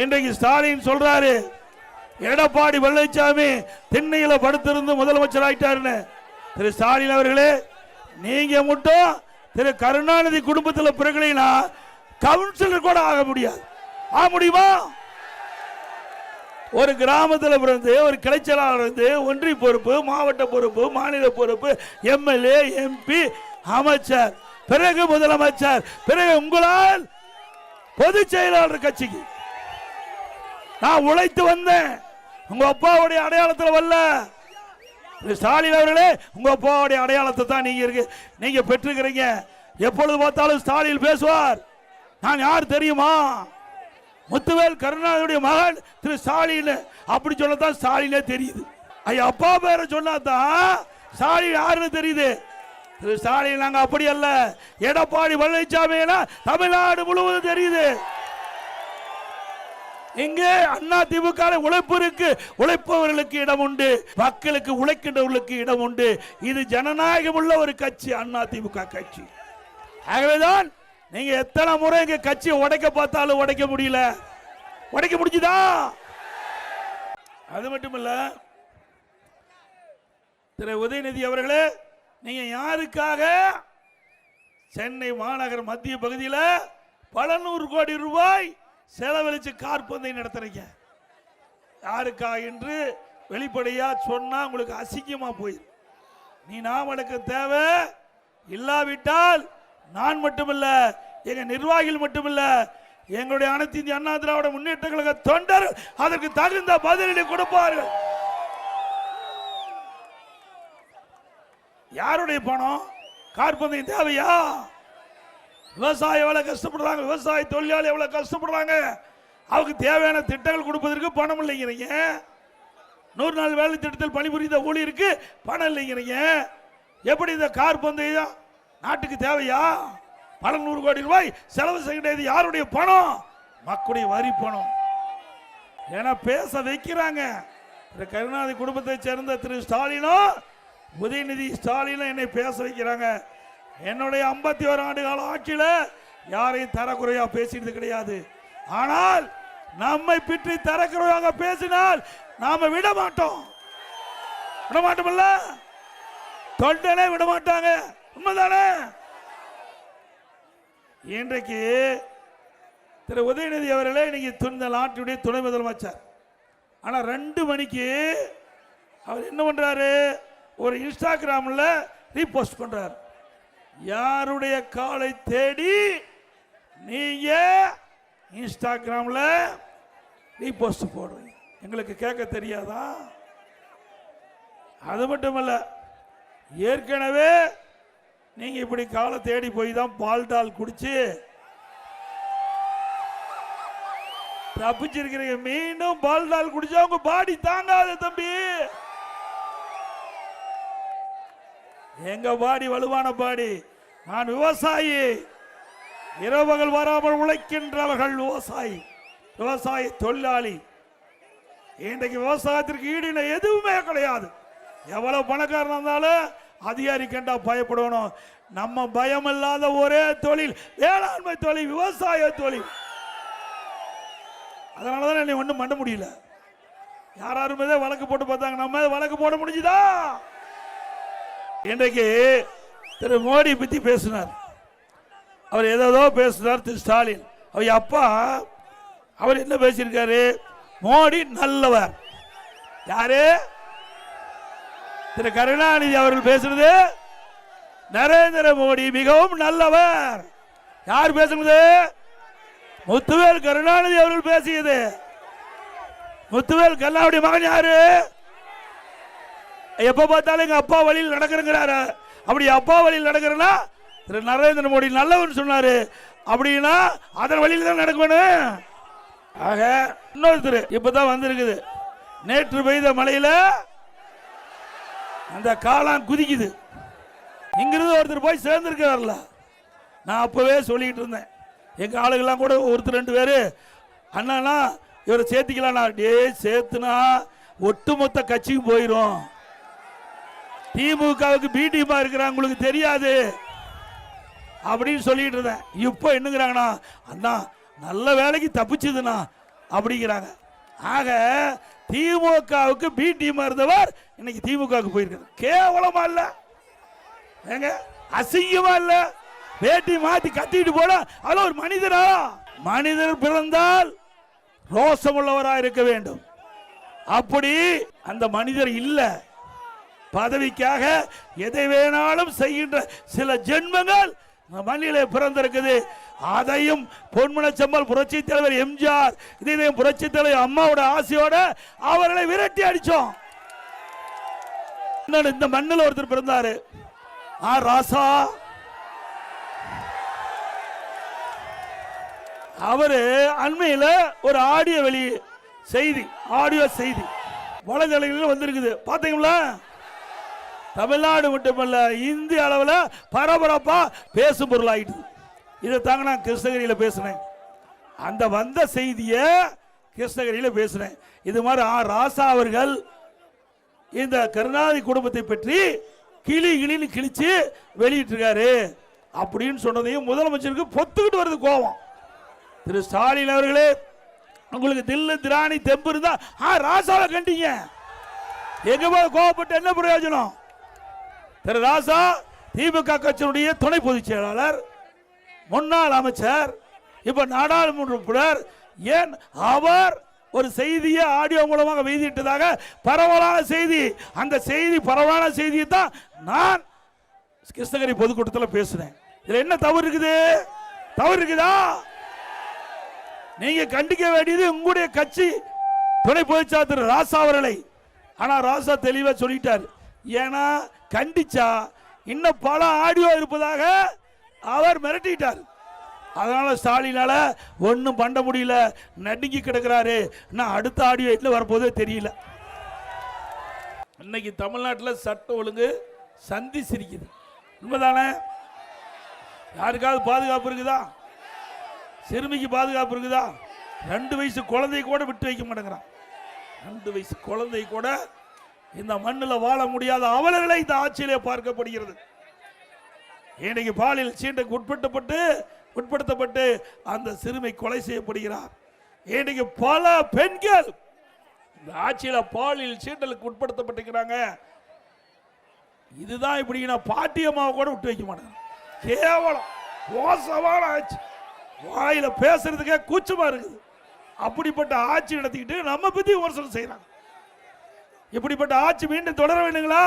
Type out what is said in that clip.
இன்றைக்கு ஸ்டாலின் சொல்றாரு எடப்பாடி பழனிசாமி திண்ணையில படுத்திருந்து முதலமைச்சர் ஆயிட்டாருன்னு. திரு ஸ்டாலின் அவர்களே, நீங்க மட்டும் திரு கருணாநிதி குடும்பத்தில் பிறகுனா கவுன்சிலர் கூட ஆக முடியாது. ஆக முடியுமா? ஒரு கிராமத்தில் பிறந்து ஒரு கிளைச்சலாளர் இருந்து ஒன்றிய பொறுப்பு, மாவட்ட பொறுப்பு, மாநில பொறுப்பு, எம்எல்ஏ, எம்பி, அமைச்சர், பிறகு முதலமைச்சர், பிறகு உங்களால் பொதுச் செயலாளர் கட்சிக்கு நான் உழைத்து வந்தேன். உங்க அப்பாவுடைய அடையாளத்தில் வரல. ஸ்டாலின் அவர்களே, உங்க அப்பாவுடைய அடையாளத்தை தான் நீங்க பெற்றிருக்கிறீங்க. எப்பொழுது பார்த்தாலும் ஸ்டாலின் பேசுவார். நான் யார் தெரியுமா? முத்துவேல் கருணாநிதியுடைய மகன் திரு ஸ்டாலின். அப்படி சொல்லத்தான் ஸ்டாலினே தெரியுது. ஐயா அப்பா பேரை சொன்னாதான் ஸ்டாலின் யாருன்னு தெரியுது. திரு ஸ்டாலின் நாங்க அப்படி அல்ல. எடப்பாடி பழனிசாமி தமிழ்நாடு முழுவதும் தெரியுது. இங்கே அண்ணா திமுக உழைப்பு இருக்கு. உழைப்பவர்களுக்கு இடம் உண்டு, மக்களுக்கு உழைக்கின்றவர்களுக்கு இடம் உண்டு. இது ஜனநாயகம் உள்ள ஒரு கட்சி அண்ணா திமுக கட்சி. ஆகவேதான் நீங்க எத்தனை முறை இங்க கட்சியை உடைக்க பார்த்தாலும் உடைக்க முடியல. உடைக்க முடிஞ்சுதா? அது மட்டுமல்ல, திரு உதயநிதி அவர்களே, நீங்க யாருக்காக சென்னை மாநகர் மத்திய பகுதியில் பல 100 கோடி ரூபாய் செலவழிச்சு கார் பந்தயம் நடத்துறீங்க? யாருக்கா என்று வெளிப்படையா சொன்னா உங்களுக்கு அசிங்கமா போயிடும். நீ நாமளுக்கு தேவை இல்லாவிட்டால் நான் மட்டுமல்ல, எங்க நிர்வாகிகள் மட்டுமல்ல, எங்களுடைய அனைத்து இந்திய அண்ணா திராவிட முன்னேற்ற கழக தொண்டர் அதற்கு தகுந்த பதிலடி கொடுப்பார்கள். யாருடைய பணம்? கார் பந்தயம் தேவையா? விவசாயி எவ்வளவு கஷ்டப்படுறாங்க, விவசாய தொழிலாளி எவ்வளவு கஷ்டப்படுறாங்க. அவருக்கு தேவையான திட்டங்கள் கொடுப்பதற்கு பணம் இல்லைங்கிறீங்க. 100 நாள் வேலை திட்டத்தில் பணிபுரிந்த ஊழியருக்கு பணம் இல்லைங்கிறீங்க. எப்படி இந்த கார் பந்தயம் நாட்டுக்கு தேவையா? பல 100 கோடி ரூபாய் செலவு செய்கிறது யாருடைய பணம்? மக்களுடைய வரி பணம். ஏன்னா பேச வைக்கிறாங்க. கருணாநிதி குடும்பத்தை சேர்ந்த திரு ஸ்டாலினும் உதயநிதி ஸ்டாலினும் என்னை பேச வைக்கிறாங்க. என்னுடைய 51 ஆண்டு கால ஆட்சியில் யாரையும் தரக்குறையா பேசினது கிடையாது. ஆனால் நம்மை பற்றி தரக்குறையாக பேசினால் நாம விட மாட்டோம். விட மாட்டோம்ல, தொண்டனே விட மாட்டாங்க. உண்மைதானே? இன்றைக்கு திரு உதயநிதி அவர்களே இன்னைக்கு இந்த நாட்டுடைய துணை முதலமைச்சர். ஆனா 2 மணிக்கு அவர் என்ன பண்றாரு? ஒரு இன்ஸ்டாகிராம்ல ரீபோஸ்ட் பண்றாரு. யாருடைய காலை தேடி நீங்க இன்ஸ்டாகிராம்ல ரீபோஸ்ட் போடுறீங்க? எங்களுக்கு கேட்க தெரியாதா? அது மட்டுமல்ல, ஏற்கனவே நீங்க இப்படி காலை தேடி போய் தான் பால்டால் குடிச்சு தப்பிச்சிருக்கிறீங்க. மீண்டும் பால்டால் குடிச்சா உங்க பாடி தாங்காது தம்பி. எங்க பாடி வலுவான பாடி. நான் விவசாயி, இரவுகள் வராமல் உழைக்கின்றவர்கள் விவசாயி, விவசாய தொழிலாளி. இன்றைக்கு விவசாயத்திற்கு ஈடு எதுவுமே கிடையாது. எவ்வளவு பணக்காரன் இருந்தாலும் அதிகாரி கண்டா பயப்படணும். நம்ம பயம் இல்லாத ஒரே தொழில் வேளாண்மை தொழில், விவசாய தொழில். அதனாலதான் என்னை ஒன்றும் பண்ண முடியல. யாருமே வழக்கு போட்டு பார்த்தாங்க, நம்ம வழக்கு போட முடிஞ்சுதா? இன்றைக்கு திரு மோடி பத்தி பேசினார். அவர் ஏதோ பேசினார் திரு ஸ்டாலின். அவர் அப்பா அவர் என்ன பேசியிருக்காரு? மோடி நல்லவர். யாரு? திரு கருணாநிதி அவர்கள் பேசுறது நரேந்திர மோடி மிகவும் நல்லவர். யார் பேசுறது? முத்துவேல் கருணாநிதி அவர்கள் பேசியது. முத்துவேல் கருணாநிதி மகன் யாரு? எப்ப பார்த்தாலும் எங்க அப்பா வழியில் நடக்கிறேங்கிறாரு. அப்படி அப்பா வழியில் நடக்கிறேன்னா திரு நரேந்திர மோடி நல்லவன் சொன்னாரு. அப்படின்னா அதன் வழியில் தான் நடக்கணும். ஆக இன்னொருத்தர் இப்பதான் வந்திருக்குது. நேற்று பெய்த மழையில அந்த காலம் குதிக்குது. இங்கிருந்து ஒருத்தர் போய் சேர்ந்திருக்கிறார்ல. நான் அப்பவே சொல்லிட்டு இருந்தேன். எங்க ஆளுகள்லாம் கூட ஒருத்தர் 2 பேரு அண்ணா இவரை சேர்த்திக்கலாம். சேர்த்துனா ஒட்டுமொத்த கட்சிக்கு போயிரும். திமுகவுக்கு பி டீமா இருக்கிறாங்க, உங்களுக்கு தெரியாது அப்படின்னு சொல்லிட்டு இருந்தேன். இப்போ என்னங்கிறாங்கண்ணா, அண்ணா நல்ல வேலைக்கு தப்பிச்சுதுண்ணா அப்படிங்கிறாங்க. ஆக திமுகவுக்கு பி டீம் இருந்தவர் இன்னைக்கு திமுகவுக்கு போயிருக்காரு. கேவலமா இல்ல? ஏங்க அசிங்கமா இல்ல? வேட்டி மாத்தி கட்டிட்டு போட அது ஒரு மனிதரா? மனிதர் பிறந்தால் ரோசமுள்ளவராக இருக்க வேண்டும். அப்படி அந்த மனிதர் இல்ல. பதவிக்காக எதை வேணாலும் செய்கின்ற சில ஜென்மங்கள் மண்ணிலே பிறந்திருக்குது. அதையும் பொன்மனச்செம்மல் புரட்சி தலைவர் எம்ஜிஆர், இதையும் புரட்சி தலைவர் அம்மாவோட ஆசையோட அவர்களை விரட்டி அடிச்சோம். இந்த மண்ணில் ஒருத்தர் பிறந்தாரு, ராசா. அவரு அண்மையில் ஒரு ஆடியோ செய்தி வலைதளங்களில் வந்திருக்குது. பாத்தீங்களா? தமிழ்நாடு மட்டுமல்ல இந்திய அளவில் பரபரப்பா பேசும் பொருள் ஆயிடுது. இதை தாங்க நான் கிருஷ்ணகிரியில் பேசினேன். அந்த வந்த செய்தியை கிருஷ்ணகிரியில் பேசினேன். இது மாதிரி ராசா அவர்கள் இந்த கருணாநிதி குடும்பத்தை பற்றி கிளின்னு கிழிச்சு வெளியிட்டு இருக்காரு அப்படின்னு சொன்னதையும் முதலமைச்சருக்கு பொத்துக்கிட்டு வருது கோபம். திரு ஸ்டாலின் அவர்களே, உங்களுக்கு தில்லு திராணி தெம்பு இருந்தா ராசாவை கண்டீங்க. எங்க போய் கோபப்பட்டு என்ன பிரயோஜனம்? திரு ராசா திமுக கட்சியினுடைய துணை பொதுச் செயலாளர், முன்னாள் அமைச்சர், இப்ப நாடாளுமன்ற உறுப்பினர். ஏன் அவர் ஒரு செய்தியை ஆடியோ மூலமாக வெளியிட்டதாக பரவலான செய்தி, அந்த செய்தி பரவலான செய்தியை தான் நான் கிருஷ்ணகிரி பொதுக்கூட்டத்தில் பேசினேன். இதுல என்ன தவறு இருக்குது? தவறு இருக்குதா? நீங்க கண்டிக்க வேண்டியது உங்களுடைய கட்சி துணை பொதுச்செயலாளர் திரு ராசா அவர்களை. ஆனா ராசா தெளிவா சொல்லிட்டார். ஏன்னா கண்டிச்சா இன்னும் பல ஆடியோ இருப்பதாக அவர் மிரட்டிட்டார். அதனால ஸ்டாலினால ஒன்னும் பண்ண முடியல, நடுங்கி கிடக்கிறாரு. அடுத்த ஆடியோ வரப்போதே தெரியல. இன்னைக்கு தமிழ்நாட்டில் சட்ட ஒழுங்கு சந்தி சிரிக்குது. உண்மைதானே? யாருக்காவது பாதுகாப்பு இருக்குதா? சிறுமிக்கு பாதுகாப்பு இருக்குதா? 2 வயசு குழந்தை கூட விட்டு வைக்க மாட்டேங்கிறான். 2 வயசு குழந்தை கூட இந்த மண்ணில் வாழ முடியாத அவலங்களை இந்த ஆட்சியிலே பார்க்கப்படுகிறது. இன்னைக்கு பாலியல் சீண்டுக்கு உட்படுத்தப்பட்டு அந்த சிறுமி கொலை செய்யப்படுகிறார். இன்னைக்கு பல பெண்கள் இந்த ஆட்சியில் பாலியல் சீண்டலுக்கு உட்படுத்தப்பட்டிருக்கிறாங்க. இதுதான் இப்படி பாட்டியம்மாவை கூட விட்டு வைக்க மாட்டாங்க. கேவலம் மோசமான ஆட்சி. வாயில பேசுறதுக்கே கூச்சமா இருக்குது. அப்படிப்பட்ட ஆட்சி நடத்திக்கிட்டு நம்ம பத்தி விமர்சனம் செய்யறாங்க. இப்படிப்பட்ட ஆட்சி மீண்டும் தொடர வேண்டுங்களா?